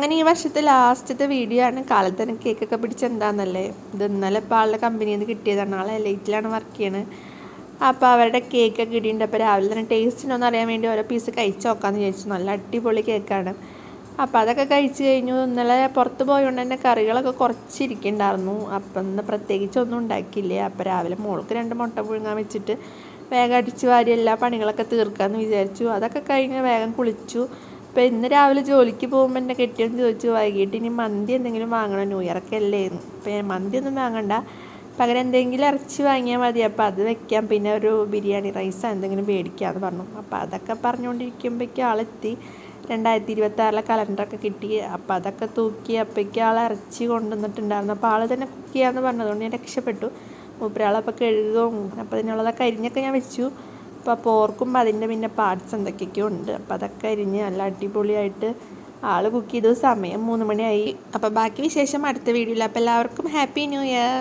അങ്ങനെ ഈ വർഷത്തെ ലാസ്റ്റത്തെ വീഡിയോ ആണ്. കാലത്ത് തന്നെ കേക്കൊക്കെ പിടിച്ചെന്താന്നല്ലേ. ഇത് ഇന്നലെ ഇപ്പോൾ ആളുടെ കമ്പനിയിൽ നിന്ന് കിട്ടിയതാണ്. ആളെ ലൈറ്റിലാണ് വർക്ക് ചെയ്യണത്. അപ്പോൾ അവരുടെ കേക്കൊക്കെ കിട്ടിയിട്ടുണ്ട്. അപ്പോൾ രാവിലെ തന്നെ ടേസ്റ്റിനൊന്നും അറിയാൻ വേണ്ടി ഓരോ പീസ് കഴിച്ച് നോക്കാമെന്ന് വിചാരിച്ചു. നല്ല അടിപൊളി കേക്കാണ്. അപ്പോൾ അതൊക്കെ കഴിച്ച് കഴിഞ്ഞു. ഇന്നലെ പുറത്ത് പോയതുകൊണ്ട് തന്നെ കറികളൊക്കെ കുറച്ചിരിക്കുന്നുണ്ടായിരുന്നു. അപ്പം ഇന്ന് പ്രത്യേകിച്ചൊന്നും ഉണ്ടാക്കിയില്ല. അപ്പോൾ രാവിലെ മോൾക്ക് 2 മുട്ട പുഴുങ്ങാൻ വെച്ചിട്ട് വേഗം അടിച്ച് വാരി എല്ലാ പണികളൊക്കെ തീർക്കാമെന്ന് വിചാരിച്ചു. അതൊക്കെ കഴിഞ്ഞ് വേഗം കുളിച്ചു. അപ്പോൾ ഇന്ന് രാവിലെ ജോലിക്ക് പോകുമ്പോൾ എൻ്റെ കെട്ടിയോൻ ചോദിച്ചു വൈകിട്ട് ഇനി മന്തി എന്തെങ്കിലും വാങ്ങണം, ന്യൂ ഇയറൊക്കെ അല്ലേന്ന്. അപ്പോൾ മന്തി ഒന്നും വാങ്ങണ്ട, പകരം എന്തെങ്കിലും ഇറച്ചി വാങ്ങിയാൽ മതി. അപ്പോൾ അത് വെക്കാം, പിന്നെ ഒരു ബിരിയാണി റൈസ് എന്തെങ്കിലും മേടിക്കാമെന്ന് പറഞ്ഞു. അപ്പോൾ അതൊക്കെ പറഞ്ഞുകൊണ്ടിരിക്കുമ്പോഴേക്കും ആളെത്തി. 2026 കലണ്ടറൊക്കെ കിട്ടി. അപ്പോൾ അതൊക്കെ തൂക്കി അപ്പോഴേക്കും ആൾ ഇറച്ചി കൊണ്ടുവന്നിട്ടുണ്ടായിരുന്നു. അപ്പോൾ ആൾ തന്നെ കുക്ക് ചെയ്യാമെന്ന് പറഞ്ഞതുകൊണ്ട് ഞാൻ രക്ഷപ്പെട്ടു. മൂപ്പരാളപ്പോൾ കഴുകും. അപ്പോൾ അതിനുള്ളതൊക്കെ അരിഞ്ഞൊക്കെ ഞാൻ വെച്ചു. അപ്പോൾ പോർക്കും അതിൻ്റെ പിന്നെ പാർട്സ് എന്തൊക്കെയൊക്കെയോ ഉണ്ട്. അപ്പോൾ അതൊക്കെ അരിഞ്ഞ് നല്ല അടിപൊളിയായിട്ട് ആൾ കുക്ക് ചെയ്തു. സമയം 3 മണിയായി. അപ്പോൾ ബാക്കി വിശേഷം അടുത്ത വീഡിയോയിൽ. അപ്പോൾ എല്ലാവർക്കും ഹാപ്പി ന്യൂ ഇയർ.